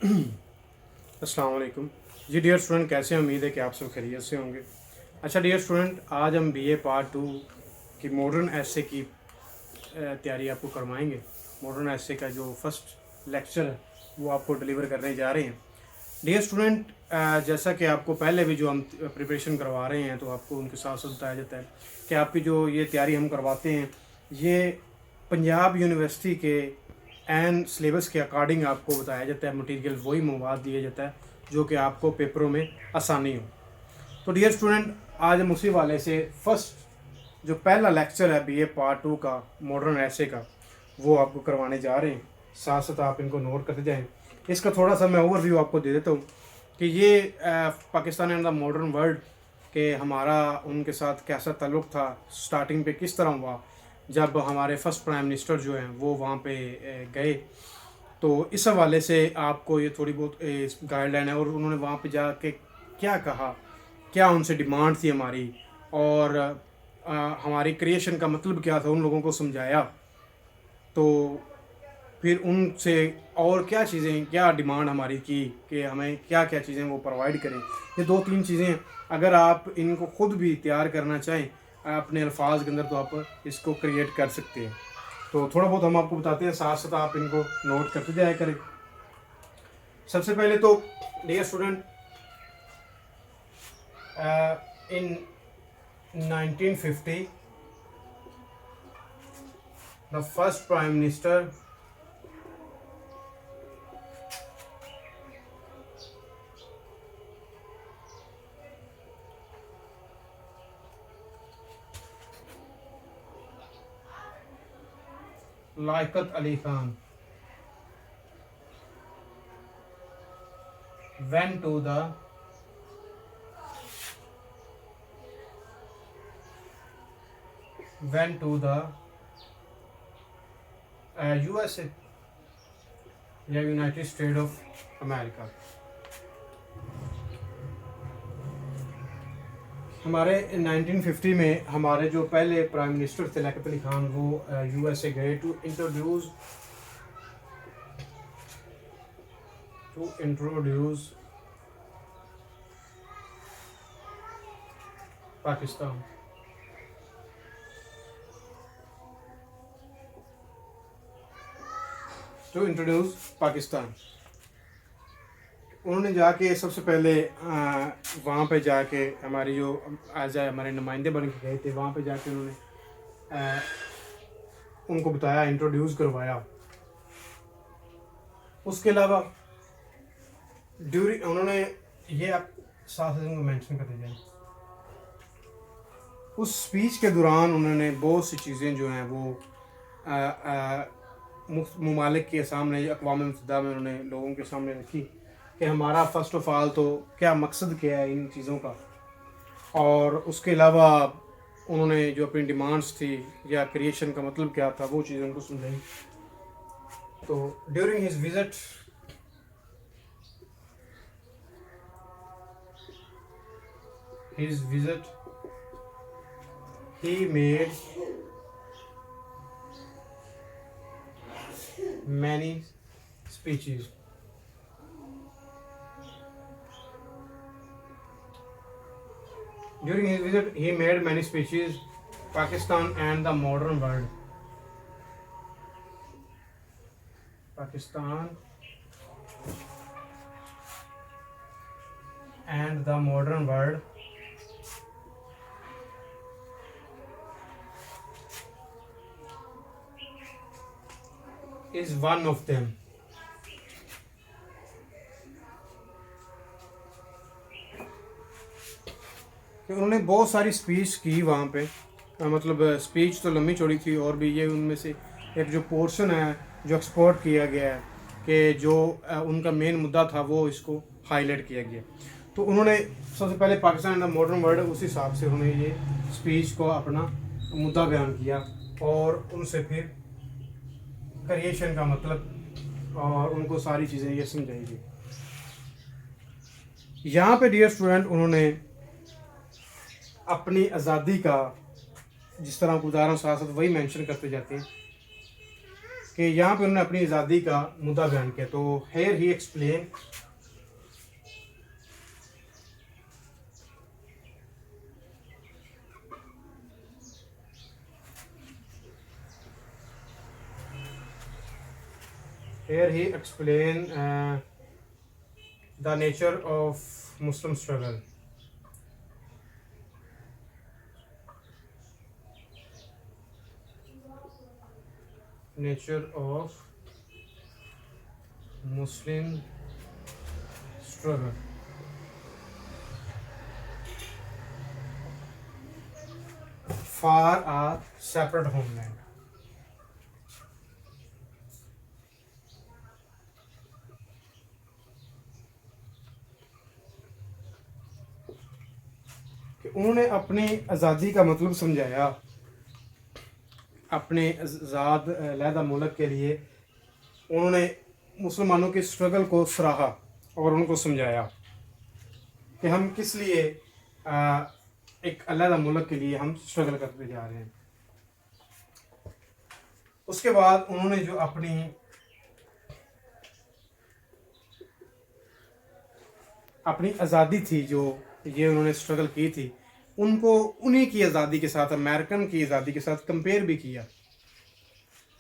अस्सलाम वालेकुम जी dear student, कैसे हैं? उम्मीद है कि आप सब खैरियत से होंगे। अच्छा डियर स्टूडेंट, आज हम बीए पार्ट 2 की मॉडर्न एसे की तैयारी आपको करवाएंगे। मॉडर्न एसे का जो फर्स्ट लेक्चर है वो आपको डिलीवर करने जा रहे हैं। डियर स्टूडेंट, जैसा कि आपको पहले भी जो हम प्रिपरेशन करवा रहे हैं तो आपको उनके साथ साथ बताया जाता है कि आपकी जो ये तैयारी हम करवाते हैं ये पंजाब यूनिवर्सिटी के एंड सिलेबस के अकॉर्डिंग आपको बताया जाता है। मटेरियल वही मवाद दिया जाता है जो कि आपको पेपरों में आसानी हो। तो डियर स्टूडेंट, आज हम उसी वाले से फर्स्ट जो पहला लेक्चर है बीए पार्ट 2 का मॉडर्न ऐसे का वो आपको करवाने जा रहे हैं। साथ साथ आप इनको नोट करते जाएं। इसका थोड़ा सा मैं ओवरव्यू आपको दे देता हूँ कि ये Pakistan and the modern world के हमारा उनके साथ कैसा ताल्लुक़ था, स्टार्टिंग पे किस तरह हुआ जब हमारे फर्स्ट प्राइम मिनिस्टर जो हैं वो वहाँ पे गए। तो इस हवाले से आपको ये थोड़ी बहुत गाइडलाइन है और उन्होंने वहाँ पे जाके क्या कहा, क्या उनसे डिमांड थी हमारी, और हमारी क्रिएशन का मतलब क्या था, उन लोगों को समझाया। तो फिर उनसे और क्या चीज़ें, क्या डिमांड हमारी की कि हमें क्या क्या चीज़ें वो प्रोवाइड करें। ये दो तीन चीज़ें अगर आप इनको ख़ुद भी तैयार करना चाहें अपने अल्फाज के अंदर तो आप इसको क्रिएट कर सकते हैं। तो थोड़ा बहुत हम आपको बताते हैं, साथ साथ आप इनको नोट करते जाया करें। सबसे पहले तो dear student, in 1950 the first prime minister Liaquat Ali Khan went to the USA या यूनाइटेड स्टेट ऑफ अमेरिका। हमारे 1950 में हमारे जो पहले प्राइम मिनिस्टर थे लियाकत अली खान वो USA गए टू इंट्रोड्यूस पाकिस्तान। उन्होंने जाके सबसे पहले वहाँ पे जाके हमारी जो एज हमारे नुमाइंदे बन के गए थे, वहाँ पे जाके उन्होंने उनको बताया, इंट्रोड्यूस करवाया। उसके अलावा ड्यूरिंग उन्होंने ये आप साथ उनको मेंशन करते जाए, उस स्पीच के दौरान उन्होंने बहुत सी चीज़ें जो हैं वो ममालिक के सामने, अक़वाम मुत्तहिदा में उन्होंने लोगों के सामने रखी कि हमारा फ़र्स्ट ऑफ़ ऑल तो क्या मकसद क्या है इन चीज़ों का, और उसके अलावा उन्होंने जो अपनी डिमांड्स थी या क्रिएशन का मतलब क्या था वो चीज़ें उनको समझाई। तो during his visit he made many speeches. During his visit, he made many speeches, Pakistan and the modern world. Pakistan and the modern world is one of them. उन्होंने बहुत सारी स्पीच की वहाँ पे, मतलब स्पीच तो लंबी चौड़ी थी, और भी ये उनमें से एक जो पोर्शन है जो एक्सपोर्ट किया गया है कि जो उनका मेन मुद्दा था वो इसको हाईलाइट किया गया। तो उन्होंने सबसे पहले Pakistan and the modern world, उस हिसाब से उन्होंने ये स्पीच को अपना मुद्दा बयान किया और उनसे फिर क्रिएशन का मतलब और उनको सारी चीज़ें ये समझाएंगे। यहाँ पे डियर स्टूडेंट उन्होंने अपनी आज़ादी का, जिस तरह आप उदाहरण साथ साथ वही मेंशन करते जाते हैं कि यहाँ पे उन्होंने अपनी आज़ादी का मुद्दा बयान किया। तो here he explain the nature of Muslim struggle. Nature of Muslim struggle. For a separate homeland. उन्होंने अपनी आज़ादी का मतलब समझाया, अपने आज़ाद अलहदा मुल्क के लिए उन्होंने मुसलमानों के स्ट्रगल को सराहा और उनको समझाया कि हम किस लिए एक अलहदा मुल्क के लिए हम स्ट्रगल करते जा रहे हैं। उसके बाद उन्होंने जो अपनी आज़ादी थी, जो ये उन्होंने स्ट्रगल की थी, उनको उन्हीं की आज़ादी के साथ, अमेरिकन की आज़ादी के साथ कंपेयर भी किया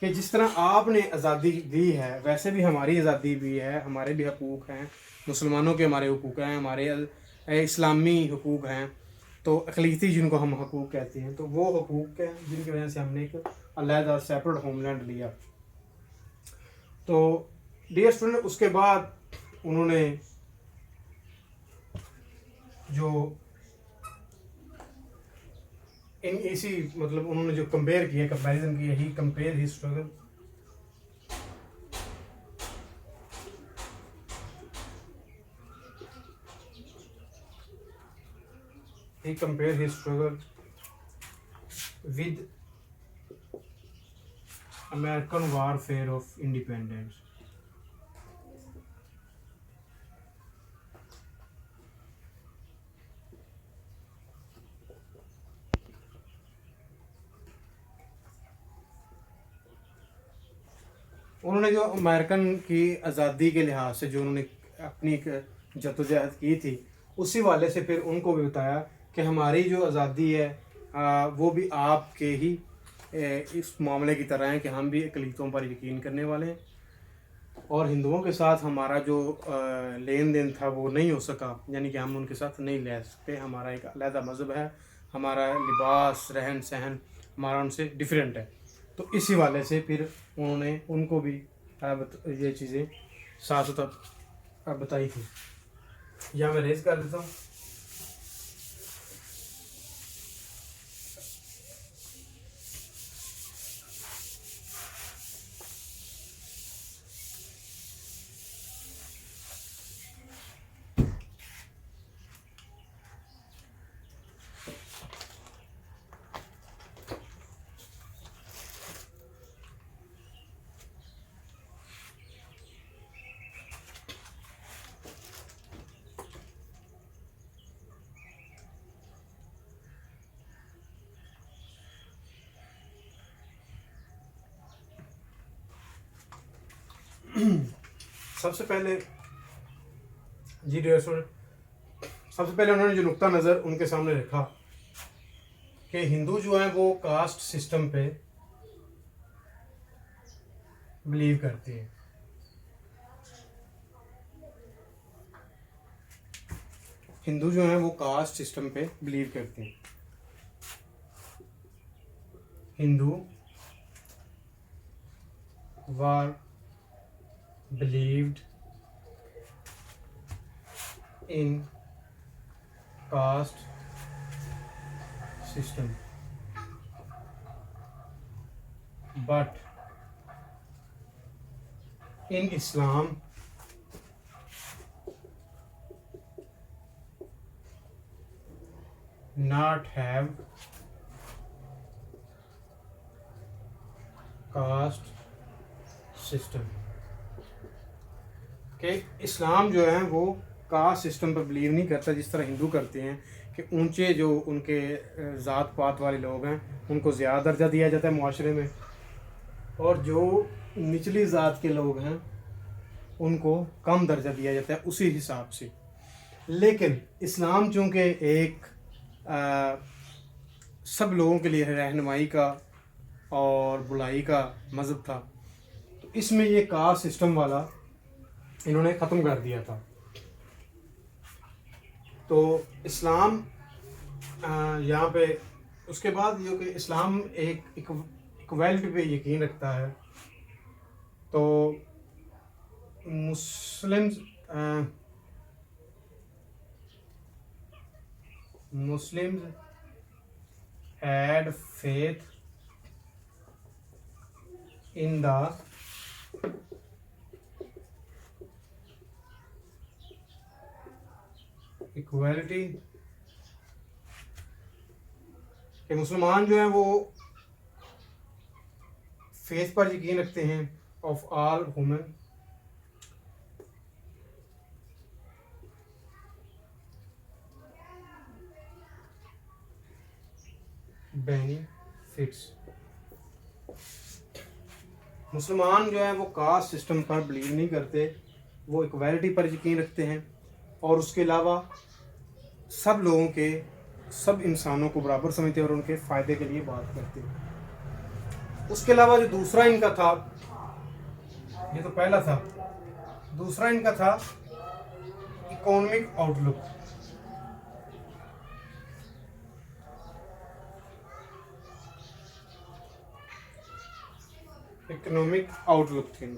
कि जिस तरह आपने आज़ादी दी है वैसे भी हमारी आज़ादी भी है, हमारे भी हकूक़ हैं, मुसलमानों के हमारे हकूक़ हैं, हमारे इस्लामी हकूक़ हैं, तो अक़लीती जिनको हम हकूक़ कहते हैं, तो वो हकूक़ हैं जिनकी वजह से हमने एक अलहदा सेपरेट होमलैंड लिया। तो डियर स्टूडेंट, उसके बाद उन्होंने जो इसी मतलब उन्होंने जो कंपेयर किया, कंपैरिजन किया, ही compare his struggle with American warfare of independence. उन्होंने जो अमेरिकन की आज़ादी के लिहाज से जो उन्होंने अपनी एक जद्दोजहद की थी, उसी वाले से फिर उनको भी बताया कि हमारी जो आज़ादी है वो भी आपके ही इस मामले की तरह है कि हम भी अक़लीतों पर यकीन करने वाले हैं, और हिंदुओं के साथ हमारा जो लेन देन था वो नहीं हो सका, यानी कि हम उनके साथ नहीं ले सकते। हमारा एक अलहदा मज़हब है, हमारा लिबास, रहन सहन हमारा उनसे डिफरेंट है। तो इसी वाले से फिर उन्होंने उनको भी ये चीज़ें साथ साथ बताई थी। या मैं रेज कर देता हूँ। सबसे पहले जी डियर स्टूडेंट, सबसे पहले उन्होंने जो नुक्ता नज़र उनके सामने रखा कि हिंदू जो हैं वो कास्ट सिस्टम पे बिलीव करते हैं। हिंदू जो हैं वो कास्ट सिस्टम पे बिलीव करते हैं। हिंदू वर believed in caste system, but in Islam not have caste system। कि इस्लाम जो है वो कास्ट सिस्टम पर बिलीव नहीं करता जिस तरह हिंदू करते हैं, कि ऊंचे जो उनके ज़ात पात वाले लोग हैं उनको ज़्यादा दर्जा दिया जाता है मुआशरे में, और जो निचली ज़ात के लोग हैं उनको कम दर्जा दिया जाता है उसी हिसाब से। लेकिन इस्लाम चूँकि एक सब लोगों के लिए रहनुमाई का और बुलाई का मज़हब था, तो इसमें ये कास्ट सिस्टम वाला इन्होंने ख़त्म कर दिया था। तो इस्लाम यहाँ पे उसके बाद जो कि इस्लाम एक इक्वालिटी पे यकीन रखता है। तो Muslims had faith in the equality कि मुसलमान जो हैं वो फेथ पर यकीन रखते हैं ऑफ ऑल ह्यूमन बेनिफिट्स। मुसलमान जो है वो कास्ट सिस्टम पर बिलीव नहीं करते, वो इक्वालिटी पर यकीन रखते हैं और उसके अलावा सब लोगों के सब इंसानों को बराबर समझते हैं और उनके फ़ायदे के लिए बात करते हैं। उसके अलावा जो दूसरा इनका था, ये तो पहला था, दूसरा इनका था इकोनॉमिक आउटलुक। इकोनॉमिक आउटलुक थी।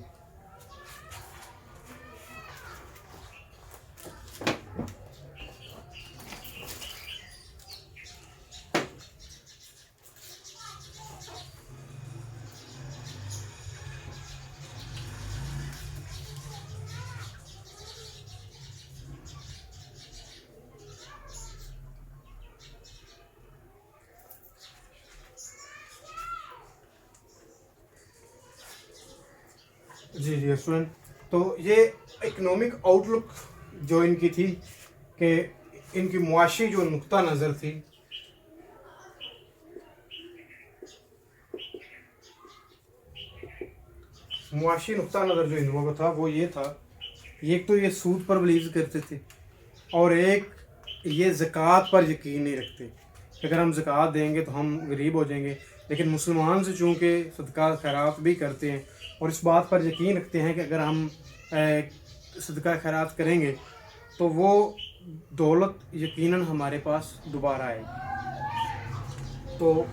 जी जी स्टूडेंट, तो ये इकोनॉमिक आउटलुक जो इनकी थी कि इनकी मुआशी जो नुक्ता नज़र थी, मुआशी नुक्ता नज़र जो इन लोगों का था वो ये था, एक तो ये सूद पर बिलीव करते थे और एक ये ज़कात पर यकीन नहीं रखते। अगर हम ज़कात देंगे तो हम गरीब हो जाएंगे, लेकिन मुसलमान से चूँकि सदका खैरात भी करते हैं और इस बात पर यकीन रखते हैं कि अगर हम सदका खैरात करेंगे तो वो दौलत यकीनन हमारे पास दोबारा आएगी। तो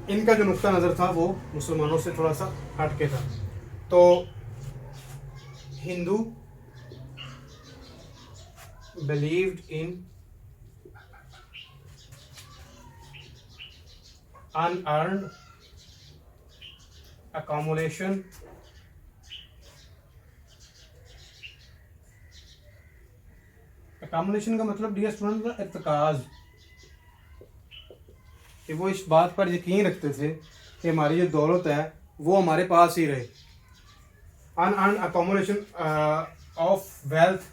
इनका जो नुक्ता नज़र था वो मुसलमानों से थोड़ा सा हट के था। तो Hindu believed in unearned accumulation accumulation का मतलब डियर स्टूडेंट था इर्तिकाज, कि वो इस बात पर यकीन रखते थे कि हमारी जो दौलत है वो हमारे पास ही रहे। unearned accumulation of wealth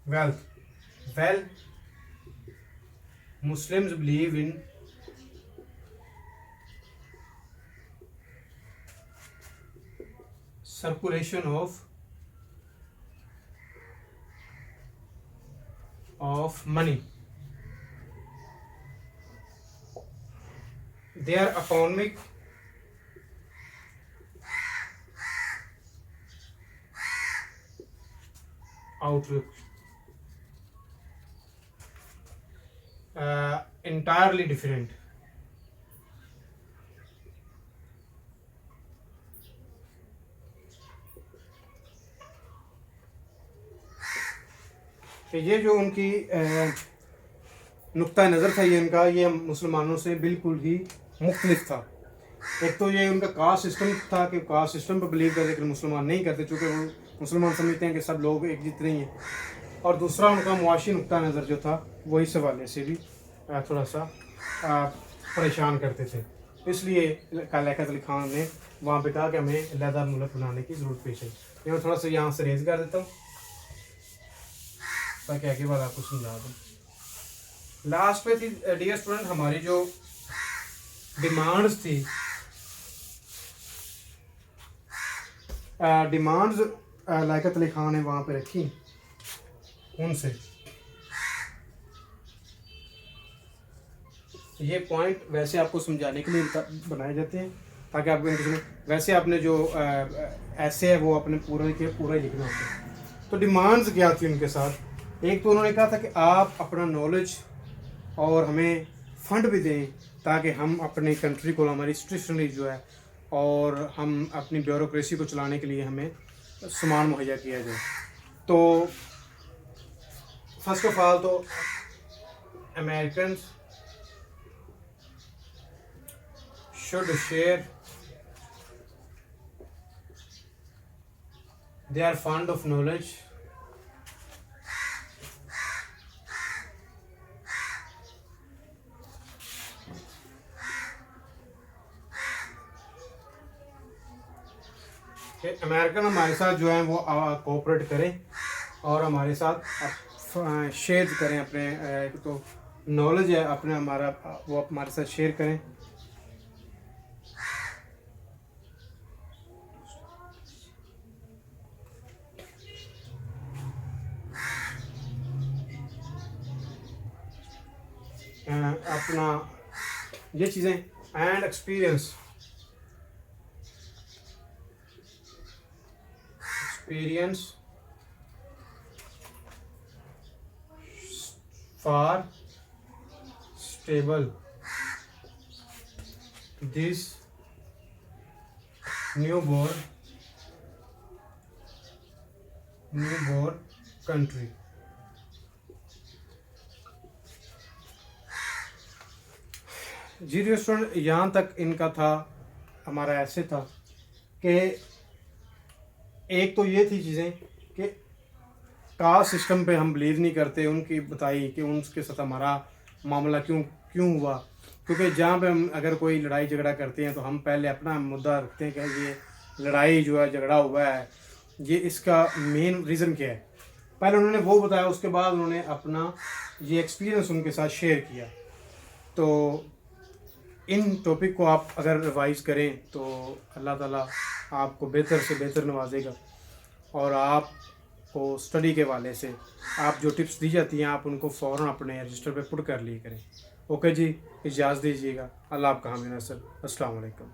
well Muslims believe in circulation of money. Their economic outlook entirely different. कि ये जो उनकी नुक्ता नज़र था ये इनका, ये मुसलमानों से बिल्कुल ही मुख्तलिफ था। एक तो ये उनका कास्ट सिस्टम था कि कास्ट सिस्टम पर बिलीव करते, लेकिन मुसलमान नहीं करते चूँकि वो मुसलमान समझते हैं कि सब लोग एक जितने ही हैं। और दूसरा उनका मुआशी नुक्ता नज़र जो था वो इस हवाले से भी थोड़ा सा परेशान करते थे। इसलिए लियाकत अली खान ने वहाँ पे कहा कि हमें अलहदा मुल्क बनाने की ज़रूरत पेश है। ये मैं थोड़ा सा यहाँ से रेज कर देता हूँ ताकि आगे बात आपको समझा दूँ। लास्ट पे थी डियर स्टूडेंट हमारी जो डिमांड्स थी, डिमांड्स लियाकत अली खान ने वहाँ पे रखी, उनसे ये पॉइंट वैसे आपको समझाने के लिए बनाए जाते हैं ताकि आपको इंटरेस्ट, वैसे आपने जो ऐसे है वो अपने पूरा के पूरा ही लिखना होता है। तो डिमांड्स क्या थी उनके साथ, एक तो उन्होंने कहा था कि आप अपना नॉलेज और हमें फंड भी दें ताकि हम अपनी कंट्री को, हमारी स्टेशनरी जो है और हम अपनी ब्यूरोक्रेसी को चलाने के लिए हमें सामान मुहैया किया जाए। तो फर्स्ट ऑफ ऑल तो American should share their fund of knowledge कि अमेरिकन हमारे साथ जो है वो कोऑपरेट करें और हमारे साथ शेयर करें अपने तो नॉलेज है अपने हमारा वो हमारे साथ शेयर करें। अपना ये चीज़ें and experience for stable this newborn country. जी रेस्टोरेंट यहाँ तक इनका था, हमारा ऐसे था कि एक तो ये थी चीज़ें कि कास्ट सिस्टम पे हम बिलीव नहीं करते, उनकी बताई कि उनके साथ हमारा मामला क्यों हुआ, क्योंकि जहाँ पे हम अगर कोई लड़ाई झगड़ा करते हैं तो हम पहले अपना मुद्दा रखते हैं कि ये लड़ाई जो है झगड़ा हुआ है ये इसका मेन रीज़न क्या है, पहले उन्होंने वो बताया, उसके बाद उन्होंने अपना ये एक्सपीरियंस उनके साथ शेयर किया। तो इन टॉपिक को आप अगर रिवाइज़ करें तो अल्लाह ताला आपको बेहतर से बेहतर नवाजेगा और आपको स्टडी के वाले से आप जो टिप्स दी जाती हैं आप उनको फ़ौरन अपने रजिस्टर पे पुट कर लिए करें। ओके जी, इजाज़त दीजिएगा। अल्लाह आपका हामी नसर। अस्सलाम वालेकुम।